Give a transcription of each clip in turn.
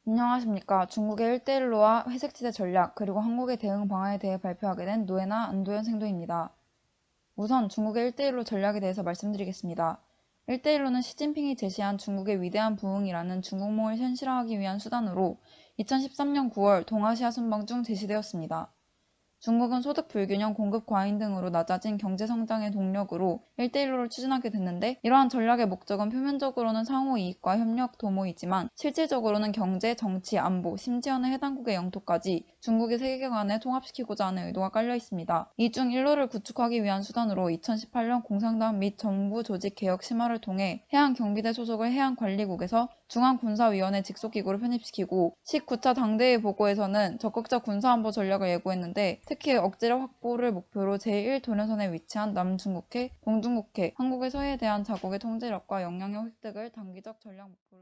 안녕하십니까. 중국의 일대일로와 회색지대 전략, 그리고 한국의 대응 방안에 대해 발표하게 된 노예나 안도현 생도입니다. 우선 중국의 일대일로 전략에 대해서 말씀드리겠습니다. 일대일로는 시진핑이 제시한 중국의 위대한 부흥이라는 중국몽을 현실화하기 위한 수단으로 2013년 9월 동아시아 순방 중 제시되었습니다. 중국은 소득 불균형, 공급 과잉 등으로 낮아진 경제 성장의 동력으로 1대1로를 추진하게 됐는데, 이러한 전략의 목적은 표면적으로는 상호 이익과 협력 도모이지만 실질적으로는 경제, 정치, 안보, 심지어는 해당국의 영토까지 중국의 세계관에 통합시키고자 하는 의도가 깔려 있습니다. 이 중 1로를 구축하기 위한 수단으로 2018년 공산당 및 정부 조직 개혁 심화를 통해 해안경비대 소속의 해안관리국에서 중앙군사위원회 직속기구를 편입시키고 19차 당대회 보고에서는 적극적 군사안보 전략을 예고했는데, 특히 억제력 확보를 목표로 제1도년선에 위치한 남중국해, 동중국해, 한국의 서해에 대한 자국의 통제력과 영향력 획득을 단기적 전략 목표로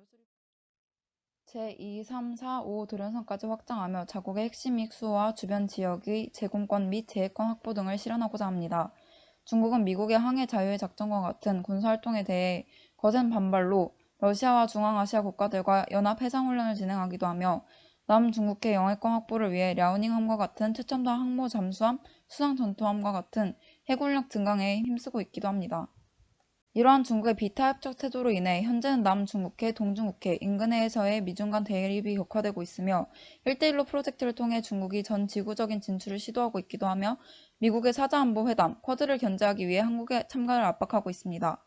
제2, 3, 4, 5 도련선까지 확장하며 자국의 핵심 이익 수호와 주변 지역의 제공권 및 재해권 확보 등을 실현하고자 합니다. 중국은 미국의 항해 자유의 작전과 같은 군사활동에 대해 거센 반발로 러시아와 중앙아시아 국가들과 연합 해상훈련을 진행하기도 하며 남중국해 영해권 확보를 위해 랴오닝함과 같은 최첨단 항모 잠수함, 수상전투함과 같은 해군력 증강에 힘쓰고 있기도 합니다. 이러한 중국의 비타협적 태도로 인해 현재는 남중국해, 동중국해 인근해에서의 미중 간 대립이 격화되고 있으며 1대1로 프로젝트를 통해 중국이 전 지구적인 진출을 시도하고 있기도 하며 미국의 사자안보회담, 쿼드를 견제하기 위해 한국의 참가를 압박하고 있습니다.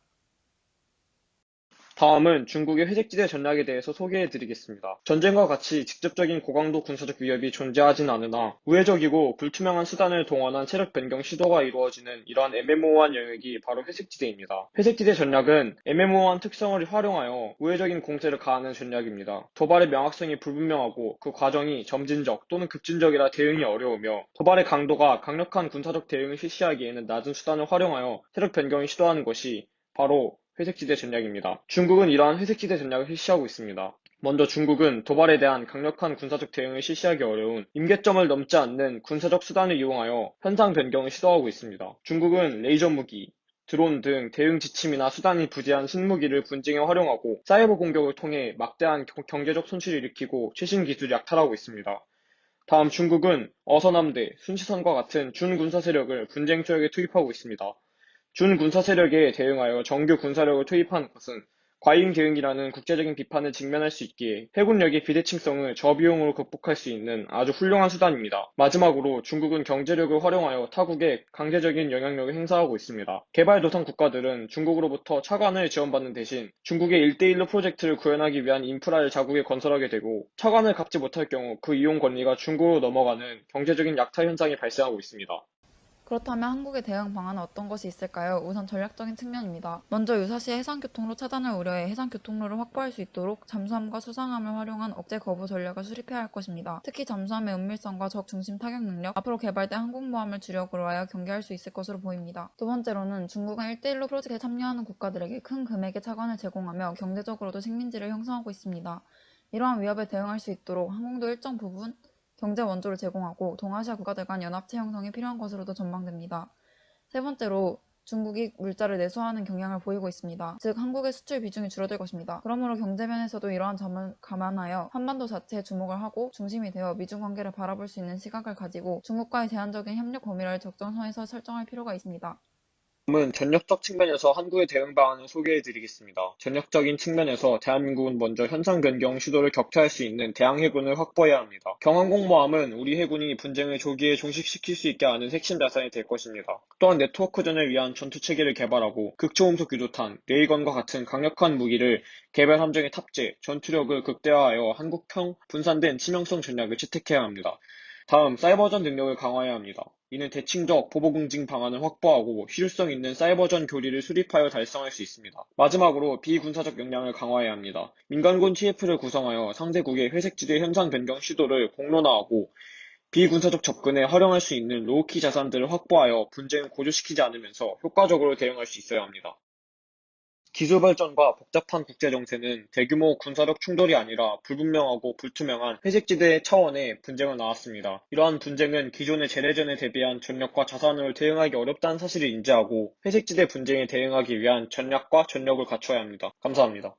다음은 중국의 회색지대 전략에 대해서 소개해드리겠습니다. 전쟁과 같이 직접적인 고강도 군사적 위협이 존재하진 않으나 우회적이고 불투명한 수단을 동원한 세력 변경 시도가 이루어지는 이러한 애매모호한 영역이 바로 회색지대입니다. 회색지대 전략은 애매모호한 특성을 활용하여 우회적인 공세를 가하는 전략입니다. 도발의 명확성이 불분명하고 그 과정이 점진적 또는 급진적이라 대응이 어려우며 도발의 강도가 강력한 군사적 대응을 실시하기에는 낮은 수단을 활용하여 세력 변경을 시도하는 것이 바로 회색지대 전략입니다. 중국은 이러한 회색지대 전략을 실시하고 있습니다. 먼저 중국은 도발에 대한 강력한 군사적 대응을 실시하기 어려운 임계점을 넘지 않는 군사적 수단을 이용하여 현상 변경을 시도하고 있습니다. 중국은 레이저 무기, 드론 등 대응 지침이나 수단이 부재한 신무기를 분쟁에 활용하고 사이버 공격을 통해 막대한 경제적 손실을 일으키고 최신 기술을 약탈하고 있습니다. 다음 중국은 어선함대, 순시선과 같은 준군사 세력을 분쟁 초역에 투입하고 있습니다. 준군사 세력에 대응하여 정규 군사력을 투입한 것은 과잉 대응이라는 국제적인 비판을 직면할 수 있기에 해군력의 비대칭성을 저비용으로 극복할 수 있는 아주 훌륭한 수단입니다. 마지막으로 중국은 경제력을 활용하여 타국에 강제적인 영향력을 행사하고 있습니다. 개발도상 국가들은 중국으로부터 차관을 지원받는 대신 중국의 1대1로 프로젝트를 구현하기 위한 인프라를 자국에 건설하게 되고, 차관을 갚지 못할 경우 그 이용 권리가 중국으로 넘어가는 경제적인 약탈 현상이 발생하고 있습니다. 그렇다면 한국의 대응 방안은 어떤 것이 있을까요? 우선 전략적인 측면입니다. 먼저 유사시 해상교통로 차단을 우려해 해상교통로를 확보할 수 있도록 잠수함과 수상함을 활용한 억제 거부 전략을 수립해야 할 것입니다. 특히 잠수함의 은밀성과 적 중심 타격 능력, 앞으로 개발된 항공모함을 주력으로 하여 경계할 수 있을 것으로 보입니다. 두 번째로는 중국은 1대1로 프로젝트에 참여하는 국가들에게 큰 금액의 차관을 제공하며 경제적으로도 식민지를 형성하고 있습니다. 이러한 위협에 대응할 수 있도록 항공도 일정 부분 경제 원조를 제공하고 동아시아 국가들 간 연합체 형성이 필요한 것으로도 전망됩니다. 세 번째로 중국이 물자를 내수하는 경향을 보이고 있습니다. 즉 한국의 수출 비중이 줄어들 것입니다. 그러므로 경제면에서도 이러한 점을 감안하여 한반도 자체에 주목을 하고 중심이 되어 미중 관계를 바라볼 수 있는 시각을 가지고 중국과의 제한적인 협력 범위를 적정선에서 설정할 필요가 있습니다. 다음은 전략적 측면에서 한국의 대응 방안을 소개해드리겠습니다. 전략적인 측면에서 대한민국은 먼저 현상 변경 시도를 격퇴할 수 있는 대항 해군을 확보해야 합니다. 경항공모함은 우리 해군이 분쟁을 조기에 종식시킬 수 있게 하는 핵심 자산이 될 것입니다. 또한 네트워크전을 위한 전투체계를 개발하고 극초음속 유도탄, 레이건과 같은 강력한 무기를 개발 함정에 탑재, 전투력을 극대화하여 한국형 분산된 치명성 전략을 채택해야 합니다. 다음, 사이버전 능력을 강화해야 합니다. 이는 대칭적 보복응징 방안을 확보하고 실효성 있는 사이버전 교리를 수립하여 달성할 수 있습니다. 마지막으로 비군사적 역량을 강화해야 합니다. 민간군 TF를 구성하여 상대국의 회색지대 현상 변경 시도를 공론화하고 비군사적 접근에 활용할 수 있는 로우키 자산들을 확보하여 분쟁을 고조시키지 않으면서 효과적으로 대응할 수 있어야 합니다. 기술 발전과 복잡한 국제 정세는 대규모 군사력 충돌이 아니라 불분명하고 불투명한 회색지대 차원의 분쟁을 낳았습니다. 이러한 분쟁은 기존의 재래전에 대비한 전력과 자산으로 대응하기 어렵다는 사실을 인지하고 회색지대 분쟁에 대응하기 위한 전략과 전력을 갖춰야 합니다. 감사합니다.